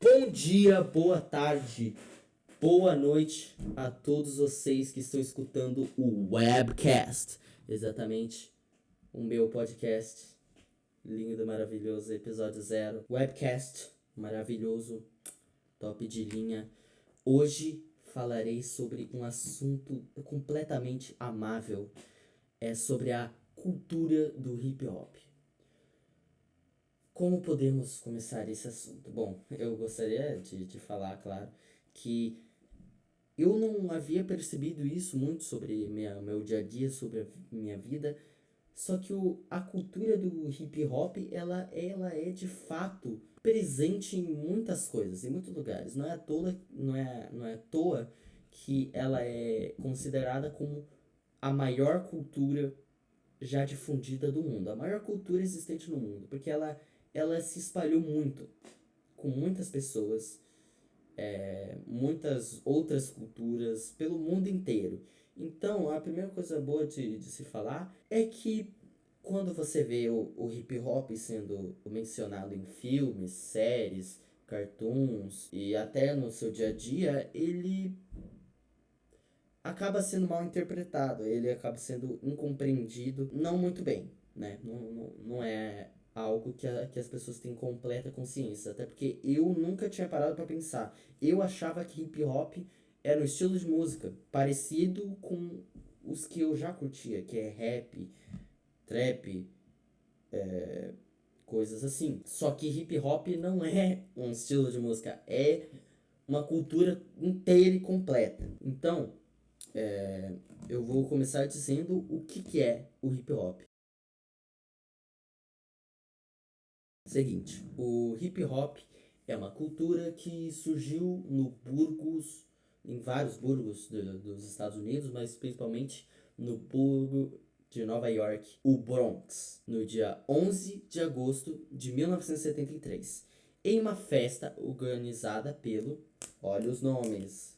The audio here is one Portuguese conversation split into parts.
Bom dia, boa tarde, boa noite a todos vocês que estão escutando o Webcast. Exatamente, o meu podcast lindo, maravilhoso, episódio 0. Webcast, maravilhoso, top de linha. Hoje falarei sobre um assunto completamente amável. É sobre a cultura do hip hop. Como podemos começar esse assunto? Bom, eu gostaria de falar, claro, que eu não havia percebido isso muito sobre meu dia a dia, sobre a minha vida, só que a cultura do hip hop, ela é de fato presente em muitas coisas, em muitos lugares. Não é à toa que ela é considerada como a maior cultura já difundida do mundo, a maior cultura existente no mundo, porque ela se espalhou muito, com muitas pessoas, muitas outras culturas, pelo mundo inteiro. Então, a primeira coisa boa de se falar é que quando você vê o hip hop sendo mencionado em filmes, séries, cartoons e até no seu dia a dia, ele acaba sendo mal interpretado, ele acaba sendo incompreendido não muito bem, né? Não é algo que as pessoas têm completa consciência, até porque eu nunca tinha parado para pensar. Eu achava que hip hop era um estilo de música parecido com os que eu já curtia, que é rap, trap, coisas assim. Só que hip hop não é um estilo de música, é uma cultura inteira e completa. Então, eu vou começar dizendo o que é o hip hop. Seguinte, o hip hop é uma cultura que surgiu no burgos, em vários burgos dos Estados Unidos, mas principalmente no burgo de Nova York, o Bronx, no dia 11 de agosto de 1973, em uma festa organizada pelo, olha os nomes,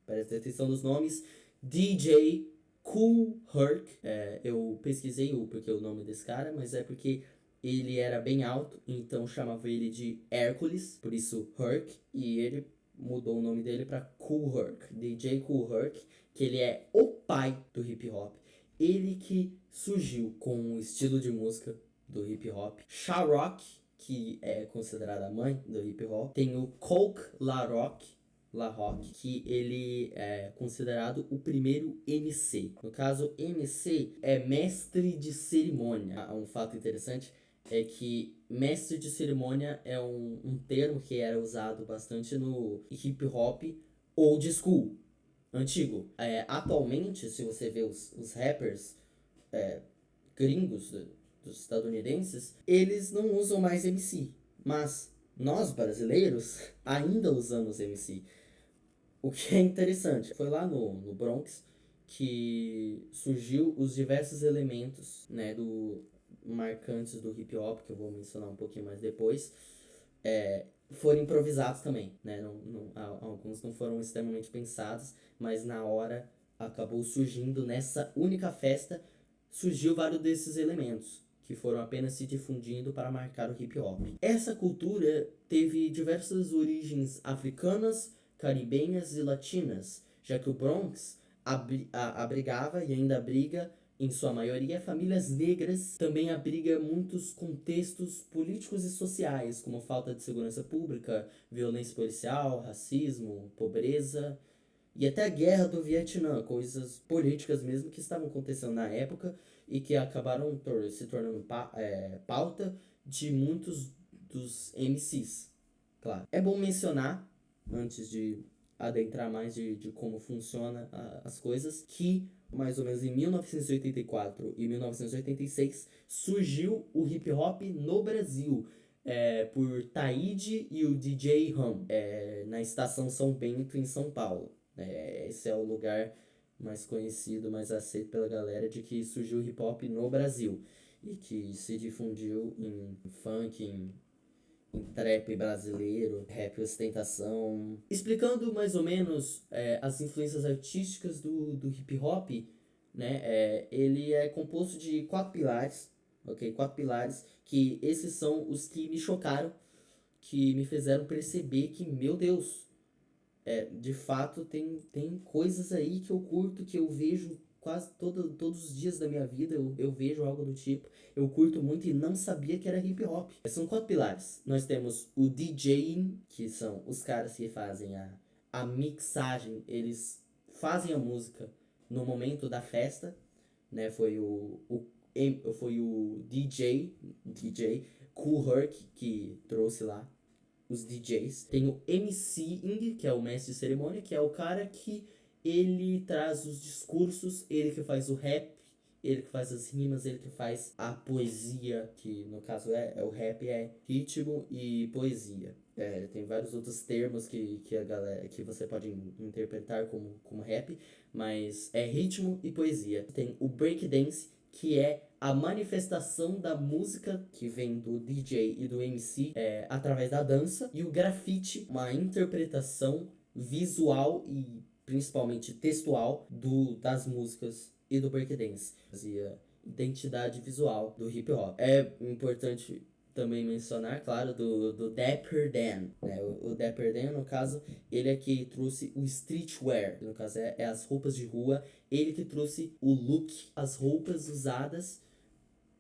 presta atenção nos nomes, DJ Kool Herc. Eu pesquisei porque o nome desse cara, mas é porque ele era bem alto, então chamava ele de Hércules, por isso Herc, e ele mudou o nome dele para Kool Herc, DJ Kool Herc, que ele é o pai do hip hop. Ele que surgiu com o estilo de música do hip hop. Sha-Rock, que é considerada a mãe do hip hop. Tem o Coke La Rock, que ele é considerado o primeiro MC. No caso, MC é mestre de cerimônia. Um fato interessante é que mestre de cerimônia é um termo que era usado bastante no hip hop old school, antigo. Atualmente, se você vê os rappers gringos dos estadunidenses, eles não usam mais MC. Mas nós, brasileiros, ainda usamos MC. O que é interessante, foi lá no Bronx que surgiu os diversos elementos, né, marcantes do hip hop, que eu vou mencionar um pouquinho mais depois, foram improvisados também, né? Alguns não foram extremamente pensados, mas na hora acabou surgindo nessa única festa, surgiu vários desses elementos que foram apenas se difundindo para marcar o hip hop. Essa cultura teve diversas origens africanas, caribenhas e latinas, já que o Bronx abrigava e ainda abriga, em sua maioria, famílias negras. Também abriga muitos contextos políticos e sociais, como falta de segurança pública, violência policial, racismo, pobreza e até a guerra do Vietnã, coisas políticas mesmo que estavam acontecendo na época e que acabaram se tornando pauta de muitos dos MCs. Claro. É bom mencionar, antes de adentrar mais de como funciona as coisas, que mais ou menos em 1984 e 1986 surgiu o hip hop no Brasil, por Taíde e o DJ Ram, na estação São Bento, em São Paulo. Esse é o lugar mais conhecido, mais aceito pela galera, de que surgiu o hip hop no Brasil e que se difundiu em funk, em trap brasileiro, rap ostentação. Explicando mais ou menos as influências artísticas do hip hop, né? Ele é composto de 4 pilares, ok? 4 pilares, que esses são os que me chocaram, que me fizeram perceber que, meu Deus, de fato tem coisas aí que eu curto, que eu vejo quase todos os dias da minha vida, eu vejo algo do tipo. Eu curto muito e não sabia que era hip hop. São 4 pilares. Nós temos o DJing, que são os caras que fazem a mixagem, eles fazem a música no momento da festa, né? Foi o DJ Kool Herc que trouxe lá os DJs. Tem o MCing, que é o mestre de cerimônia, que é o cara que ele traz os discursos, ele que faz o rap, ele que faz as rimas, ele que faz a poesia, que no caso é o rap, é ritmo e poesia. Tem vários outros termos que a galera que você pode interpretar como rap, mas é ritmo e poesia. Tem o breakdance, que é a manifestação da música que vem do DJ e do MC através da dança, e o grafite, uma interpretação visual e principalmente textual das músicas e do breakdance. Fazia identidade visual do hip hop. É importante também mencionar, claro, do Dapper Dan, né? O Dapper Dan, no caso, ele é que trouxe o streetwear, que no caso é as roupas de rua, ele que trouxe o look, as roupas usadas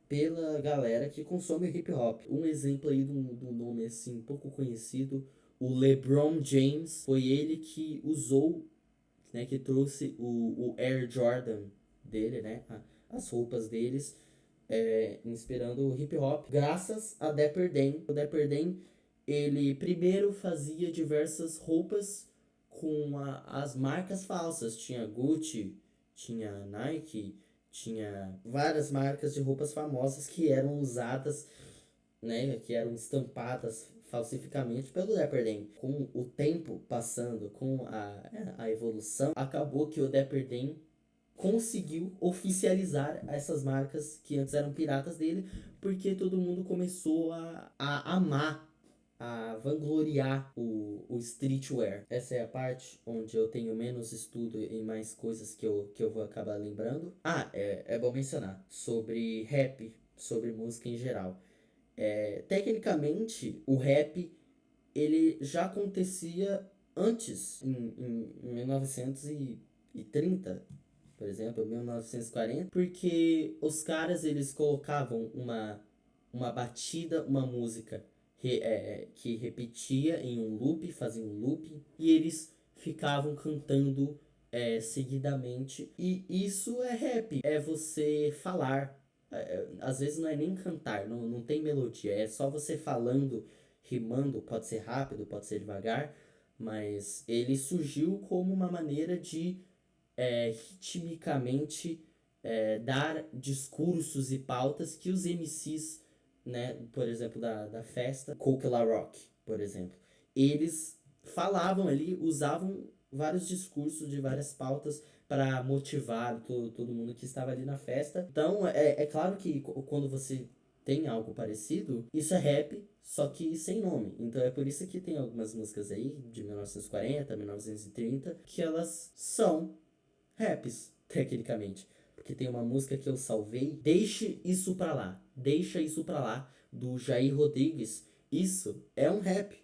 pela galera que consome hip hop. Um exemplo aí do nome assim pouco conhecido, o LeBron James, foi ele que usou, né, que trouxe o Air Jordan dele, né, as roupas deles, inspirando o hip hop, graças a Dapper Dan. O Dapper Dan, ele primeiro fazia diversas roupas com as marcas falsas. Tinha Gucci, tinha Nike, tinha várias marcas de roupas famosas que eram usadas, né, que eram estampadas falsificamente pelo Dapper Dan. Com o tempo passando, com a evolução, acabou que o Dapper Dan conseguiu oficializar essas marcas que antes eram piratas dele, porque todo mundo começou a amar, a vangloriar o streetwear. Essa é a parte onde eu tenho menos estudo e mais coisas que eu vou acabar lembrando. É bom mencionar sobre rap, sobre música em geral. Tecnicamente, o rap ele já acontecia antes, em 1930, por exemplo, 1940, porque os caras eles colocavam uma batida, uma música que repetia em um loop, fazia um loop, e eles ficavam cantando seguidamente. E isso é rap, é você falar. Às vezes não é nem cantar, não tem melodia, é só você falando, rimando, pode ser rápido, pode ser devagar, mas ele surgiu como uma maneira de ritmicamente dar discursos e pautas que os MCs, né, por exemplo, da festa, Coke La Rock, por exemplo, eles falavam ali, usavam vários discursos de várias pautas para motivar todo mundo que estava ali na festa. Então, é claro que quando você tem algo parecido, isso é rap, só que sem nome. Então é por isso que tem algumas músicas aí, de 1940, 1930, que elas são raps, tecnicamente. Porque tem uma música que eu salvei, Deixe Isso Pra Lá. Deixa Isso Pra Lá, do Jair Rodrigues. Isso é um rap,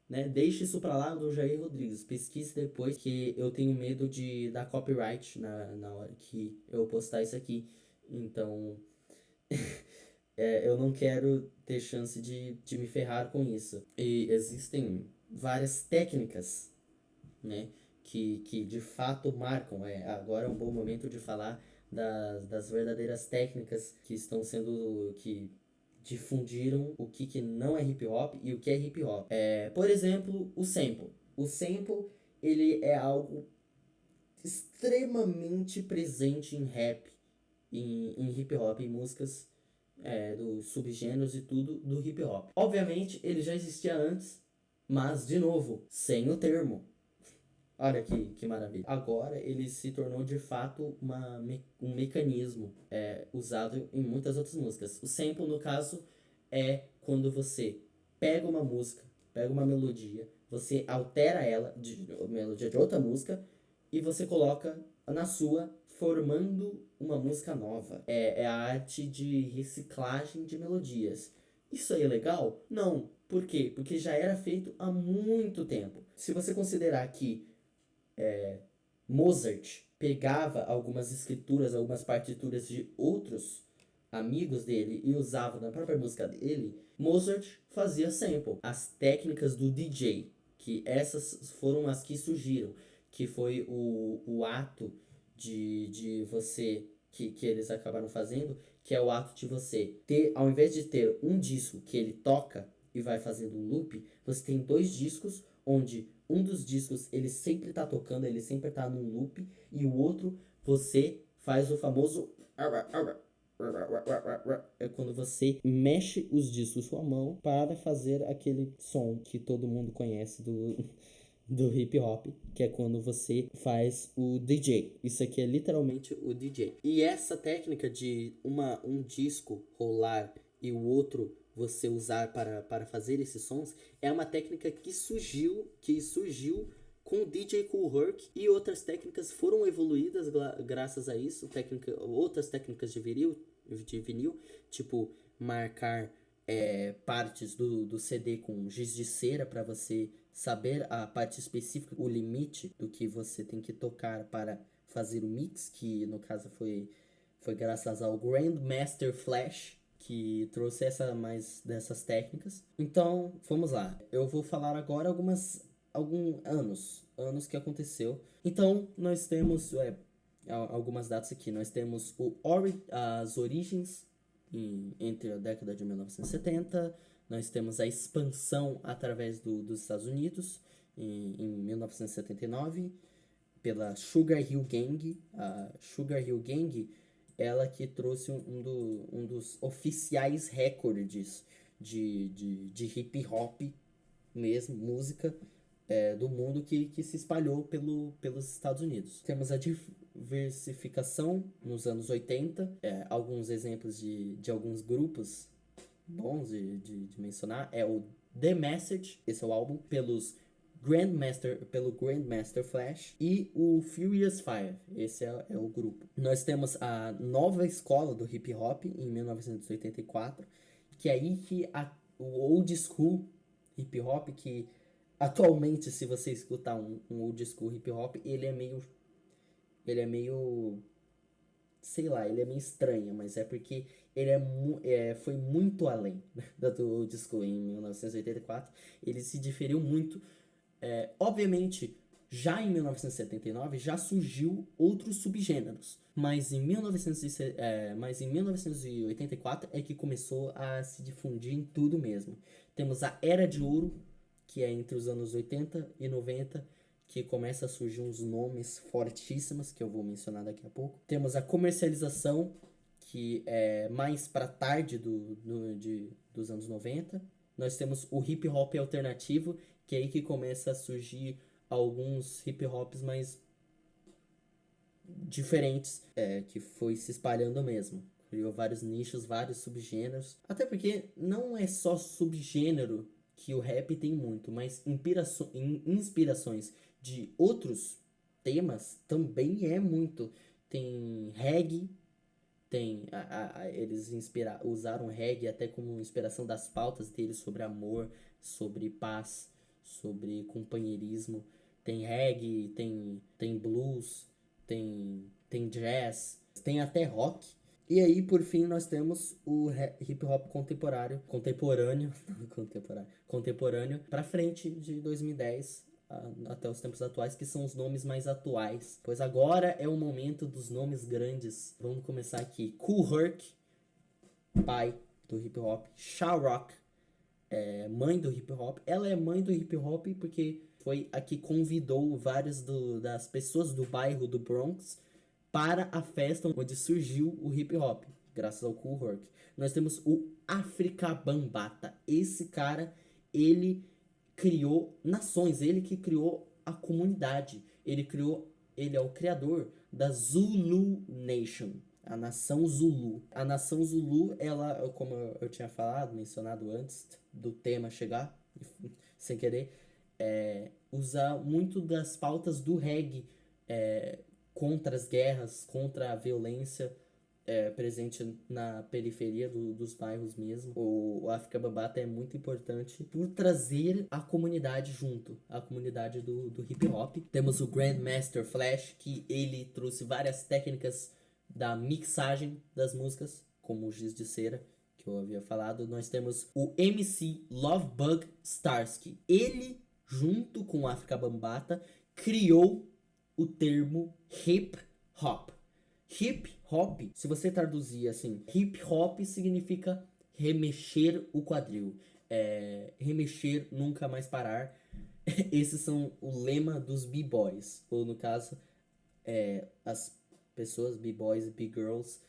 né? Deixe Isso Pra Lá, do Jair Rodrigues. Pesquise depois, que eu tenho medo de dar copyright na hora que eu postar isso aqui. Então, eu não quero ter chance de me ferrar com isso. E existem várias técnicas, né, que de fato marcam. Agora é um bom momento de falar das verdadeiras técnicas que estão sendo, que difundiram o que não é hip hop e o que é hip hop. Por exemplo, o sample. O sample, ele é algo extremamente presente em rap, em hip hop, em músicas dos subgêneros e tudo do hip hop. Obviamente, ele já existia antes, mas, de novo, sem o termo. Olha que maravilha. Agora ele se tornou de fato um mecanismo usado em muitas outras músicas. O sample, no caso, é quando você pega uma música, pega uma melodia, você altera ela, melodia de outra música, e você coloca na sua, formando uma música nova. É a arte de reciclagem de melodias. Isso aí é legal? Não, Por quê? Porque já era feito há muito tempo. Se você considerar que Mozart pegava algumas escrituras, algumas partituras de outros amigos dele e usava na própria música dele, Mozart fazia sample. As técnicas do DJ, que essas foram as que surgiram, que foi o ato de você, que eles acabaram fazendo, que é o ato de você ter, ao invés de ter um disco que ele toca e vai fazendo um loop, você tem dois discos onde um dos discos ele sempre tá tocando, ele sempre tá num loop, e o outro você faz o famoso é quando você mexe os discos com a mão para fazer aquele som que todo mundo conhece do hip hop, que é quando você faz o DJ. Isso aqui é literalmente o DJ. E essa técnica de um disco rolar e o outro você usar para fazer esses sons é uma técnica que surgiu com o DJ Kool Herc, e outras técnicas foram evoluídas graças a isso, outras técnicas de vinil, tipo marcar partes do CD com giz de cera para você saber a parte específica, o limite do que você tem que tocar para fazer o mix, que no caso foi graças ao Grandmaster Flash, que trouxe mais dessas técnicas. Então, vamos lá. Eu vou falar agora alguns anos que aconteceu. Então, nós temos algumas datas aqui. Nós temos as origens entre a década de 1970. Nós temos a expansão através dos Estados Unidos em 1979 pela Sugar Hill Gang. A Sugar Hill Gang, ela que trouxe um dos oficiais recordes de hip hop mesmo, música do mundo que se espalhou pelos Estados Unidos. Temos a diversificação nos anos 80, alguns exemplos de alguns grupos bons de mencionar é o The Message, esse é o álbum, pelo Grandmaster Flash, e o Furious Five, esse é o grupo. Nós temos a nova escola do hip hop em 1984, que é aí que o old school hip hop, que atualmente, se você escutar um old school hip hop, ele é meio sei lá, ele é meio estranho, mas é porque ele foi muito além do old school em 1984. Ele se diferiu muito. Obviamente, já em 1979 já surgiu outros subgêneros, mas em 1984 é que começou a se difundir em tudo mesmo. Temos a Era de Ouro, que é entre os anos 80 e 90, que começa a surgir uns nomes fortíssimos, que eu vou mencionar daqui a pouco. Temos a comercialização, que é mais para tarde dos anos 90. Nós temos o hip hop alternativo, que é aí que começa a surgir alguns hip hops mais diferentes, que foi se espalhando mesmo. Criou vários nichos, vários subgêneros. Até porque não é só subgênero que o rap tem muito, mas inspirações de outros temas também é muito. Tem reggae, eles usaram reggae até como inspiração das pautas deles sobre amor, sobre paz, sobre companheirismo. Tem reggae, tem blues, tem jazz, tem até rock. E aí, por fim, nós temos o hip hop contemporâneo para frente de 2010 até os tempos atuais, que são os nomes mais atuais. Pois agora é o momento dos nomes grandes. Vamos começar aqui. Kool Herc, pai do hip hop. Sha Rock, mãe do hip hop. Ela é mãe do hip hop porque foi a que convidou várias das pessoas do bairro do Bronx para a festa onde surgiu o hip hop, graças ao Kool Herc. Nós temos o Afrika Bambaataa. Esse cara, ele criou nações, ele que criou a comunidade. Ele é o criador da Zulu Nation, a nação Zulu. A nação Zulu, ela, como eu tinha mencionado antes do tema chegar, sem querer, usa muito das pautas do reggae, contra as guerras, contra a violência, presente na periferia dos bairros mesmo. O África Bambata é muito importante por trazer a comunidade junto, a comunidade do hip hop. Temos o Grandmaster Flash, que ele trouxe várias técnicas da mixagem das músicas, como o giz de cera, que eu havia falado. Nós temos o MC Lovebug Starsky. Ele, junto com o África Bambata, criou o termo hip hop. Hip hop, se você traduzir assim, hip hop significa remexer o quadril, remexer, nunca mais parar. Esses são o lema dos b-boys, ou no caso, as pessoas, b-boys e b-girls,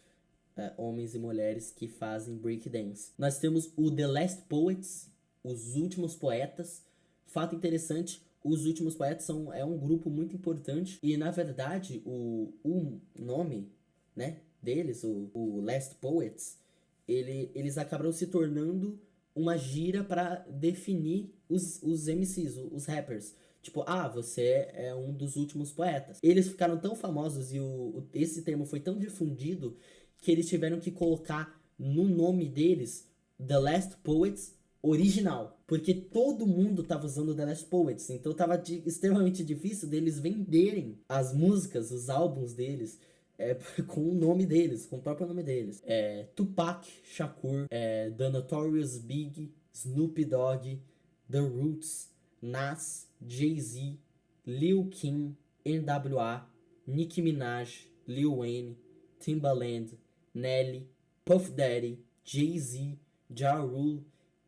homens e mulheres que fazem breakdance. Nós temos o The Last Poets, os últimos poetas. Fato interessante, os últimos poetas é um grupo muito importante e, na verdade, o nome, né, deles, o Last Poets, eles acabaram se tornando uma gíria para definir os MCs, os rappers. Tipo, você é um dos últimos poetas. Eles ficaram tão famosos e esse termo foi tão difundido que eles tiveram que colocar no nome deles The Last Poets original, porque todo mundo tava usando The Last Poets, então tava extremamente difícil deles venderem as músicas, os álbuns deles, com o nome deles, com o próprio nome deles. Tupac Shakur, The Notorious Big, Snoop Dogg, The Roots, Nas, Jay-Z, Lil Kim, NWA, Nicki Minaj, Lil Wayne, Timbaland, Nelly, Puff Daddy, Jay-Z, Ja Rule,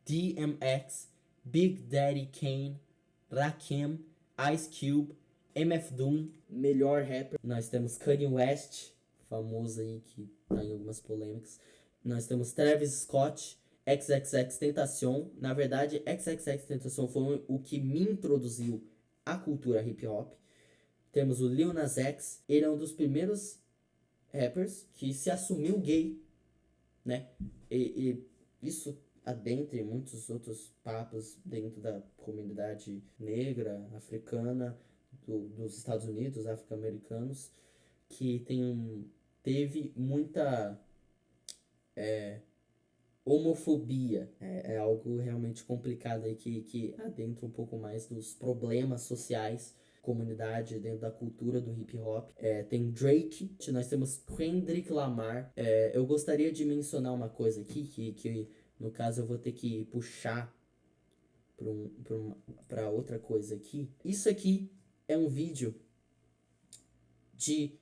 DMX, Big Daddy Kane, Rakim, Ice Cube, MF Doom, melhor rapper. Nós temos Kanye West, famoso aí que tá em algumas polêmicas. Nós temos Travis Scott, XXXTentacion. Na verdade, XXXTentacion foi o que me introduziu à cultura hip hop. Temos o Lil Nas X, ele é um dos primeiros rappers que se assumiu gay, né? E isso adentre muitos outros papos dentro da comunidade negra, africana, dos Estados Unidos, afro-americanos, que teve muita homofobia. É algo realmente complicado aí que adentra um pouco mais dos problemas sociais, comunidade, dentro da cultura do hip hop. Tem Drake, nós temos Kendrick Lamar. Eu gostaria de mencionar uma coisa aqui, que no caso eu vou ter que puxar para outra coisa aqui. Isso aqui é um vídeo de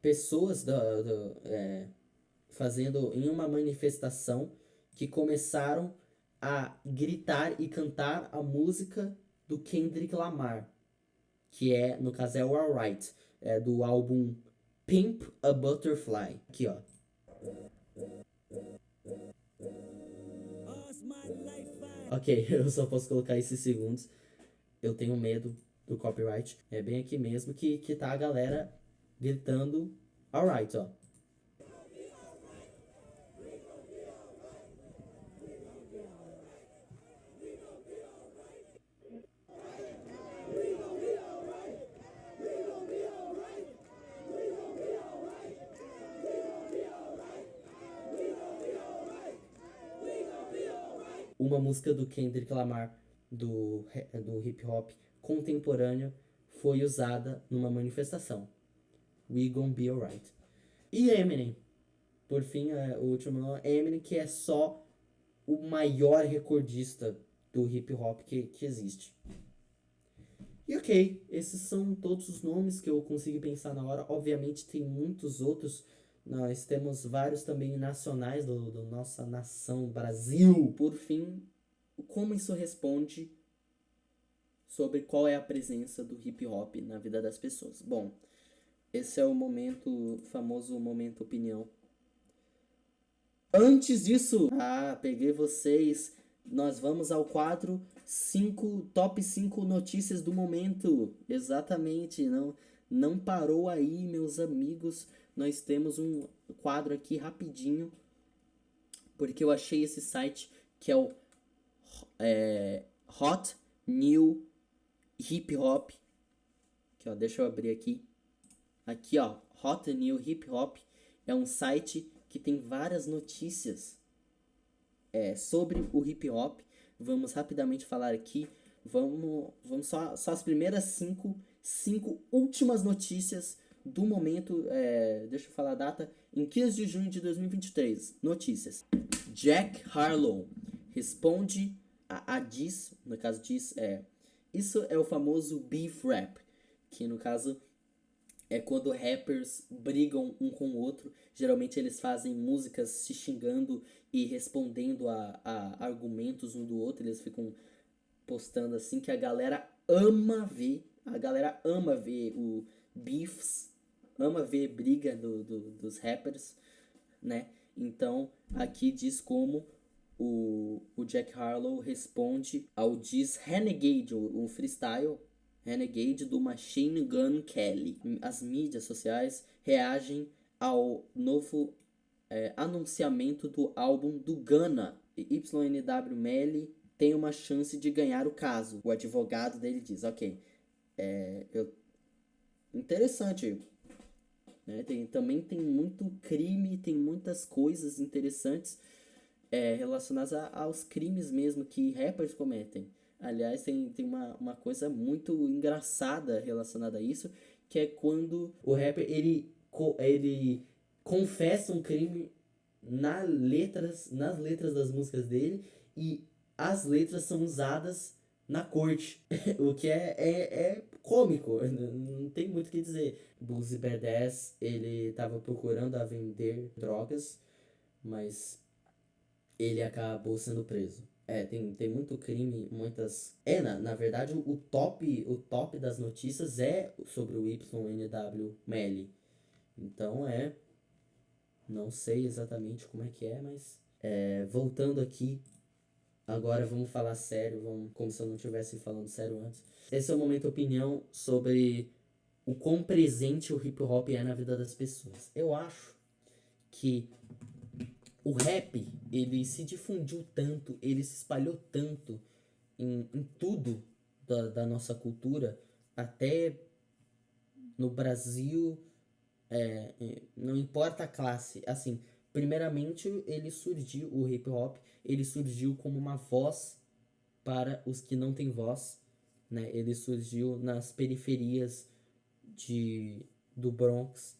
pessoas fazendo em uma manifestação que começaram a gritar e cantar a música do Kendrick Lamar, que no caso é o Alright, do álbum Pimp a Butterfly. Aqui, ó. Ok, eu só posso colocar esses segundos. Eu tenho medo do copyright. É bem aqui mesmo que tá a galera gritando Alright, ó. Uma música do Kendrick Lamar, do hip hop contemporâneo, foi usada numa manifestação. We Gon' Be Alright. E Eminem, por fim, o último Eminem, que é só o maior recordista do hip hop que existe. E ok, esses são todos os nomes que eu consegui pensar na hora. Obviamente tem muitos outros. Nós temos vários também nacionais do nossa nação Brasil. Por fim, como isso responde sobre qual é a presença do hip hop na vida das pessoas? Bom, esse é o famoso momento opinião. Antes disso, peguei vocês. Nós vamos ao quadro top 5 notícias do momento. Exatamente, não parou aí, meus amigos. Nós temos um quadro aqui rapidinho, porque eu achei esse site que é o Hot New Hip Hop. Aqui, ó, deixa eu abrir aqui. Aqui, ó, Hot New Hip Hop. é um site que tem várias notícias sobre o hip hop. Vamos rapidamente falar aqui. Vamos só as primeiras cinco últimas notícias do momento. Deixa eu falar a data. Em 15 de junho de 2023. Notícias. Jack Harlow responde a diss. No caso, diss isso é o famoso beef rap. Que no caso é quando rappers brigam um com o outro. Geralmente eles fazem músicas se xingando e respondendo a argumentos um do outro. Eles ficam postando assim que a galera ama ver. A galera ama ver o beefs, ama ver briga dos rappers, né? Então aqui diz como o Jack Harlow responde ao diz Renegade, o freestyle Renegade do Machine Gun Kelly. As mídias sociais reagem ao novo anunciamento do álbum do Gunna. YNW Melly tem uma chance de ganhar o caso. O advogado dele diz, ok, interessante, né? Também tem muito crime, tem muitas coisas interessantes relacionadas aos crimes mesmo que rappers cometem. Aliás, tem uma coisa muito engraçada relacionada a isso, que é quando o rapper ele confessa um crime nas letras das músicas dele e as letras são usadas na corte. O que é cômico, não tem muito o que dizer. Boosie Badass, ele tava procurando a vender drogas, mas ele acabou sendo preso. Tem muito crime, muitas... na verdade, o top das notícias é sobre o YNW Melly. Então não sei exatamente como é que é, mas... voltando aqui, agora vamos falar sério, como se eu não estivesse falando sério antes. Esse é o momento opinião sobre o quão presente o hip hop é na vida das pessoas. Eu acho que o rap, ele se difundiu tanto, ele se espalhou tanto em tudo da nossa cultura, até no Brasil, não importa a classe, assim, primeiramente o hip hop, ele surgiu como uma voz para os que não têm voz, né? Ele surgiu nas periferias do Bronx,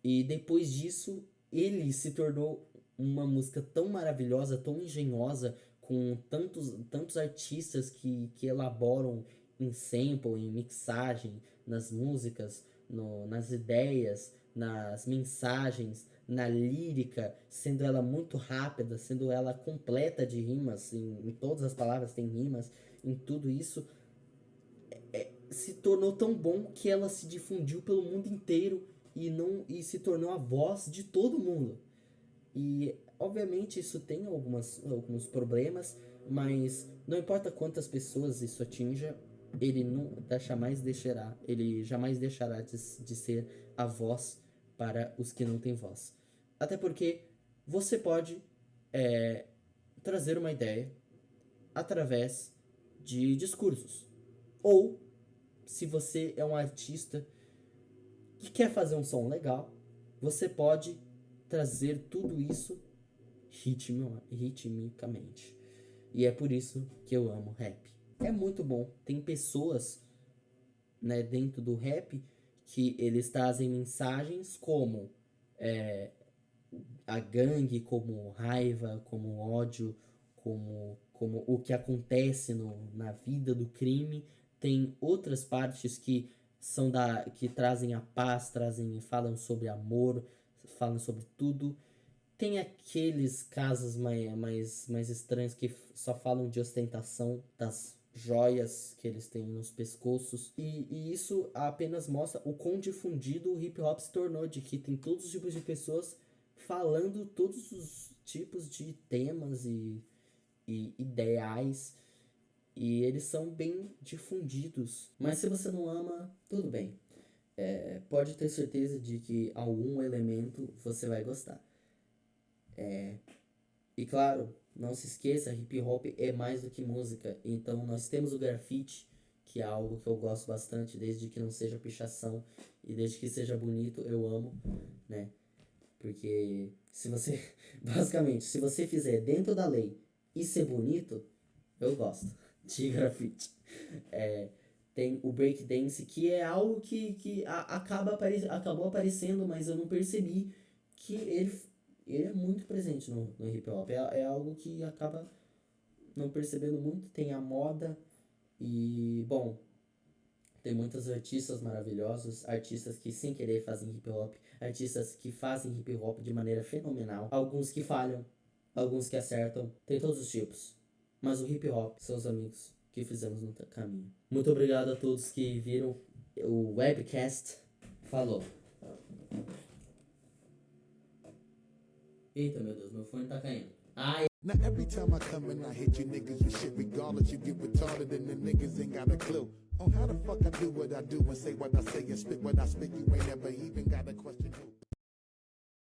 e depois disso ele se tornou uma música tão maravilhosa, tão engenhosa, com tantos artistas que elaboram em sample, em mixagem, nas músicas, nas ideias, nas mensagens, na lírica, sendo ela muito rápida, sendo ela completa de rimas, em todas as palavras tem rimas, em tudo isso, se tornou tão bom que ela se difundiu pelo mundo inteiro e se tornou a voz de todo mundo. E obviamente isso tem alguns problemas, mas não importa quantas pessoas isso atinja, ele jamais deixará de ser a voz para os que não têm voz. Até porque você pode trazer uma ideia através de discursos. Ou, se você é um artista que quer fazer um som legal, você pode trazer tudo isso ritmicamente. E é por isso que eu amo rap. É muito bom. Tem pessoas, né, dentro do rap que eles trazem mensagens como a gangue, como raiva, como ódio, como o que acontece na vida do crime. Tem outras partes que que trazem a paz, falam sobre amor, falam sobre tudo. Tem aqueles casos mais estranhos que só falam de ostentação, das joias que eles têm nos pescoços. E isso apenas mostra o quão difundido o hip hop se tornou, de que tem todos os tipos de pessoas falando todos os tipos de temas e ideais. E eles são bem difundidos. Mas se você não ama, tudo bem. Pode ter certeza de que algum elemento você vai gostar. E claro, não se esqueça, hip hop é mais do que música. Então nós temos o grafite, que é algo que eu gosto bastante, desde que não seja pichação e desde que seja bonito, eu amo, né? Porque se você, basicamente, se você fizer dentro da lei e ser bonito, eu gosto de grafite. Tem o breakdance, que é algo que acabou aparecendo, mas eu não percebi que ele é muito presente no hip hop. É algo que acaba não percebendo muito. Tem a moda e, bom, tem muitos artistas maravilhosos, artistas que sem querer fazem hip hop, artistas que fazem hip hop de maneira fenomenal, alguns que falham, alguns que acertam, tem todos os tipos. Mas o hip hop são os amigos que fizemos no caminho. Muito obrigado a todos que viram o webcast. Falou. Eita, meu Deus, meu fone tá caindo. Ai. Now every time I come and I hit you niggas with shit, regardless, you get retarded and the niggas ain't got a clue on how the fuck I do what I do and say what I say and spit what I spit. You ain't never even got a question.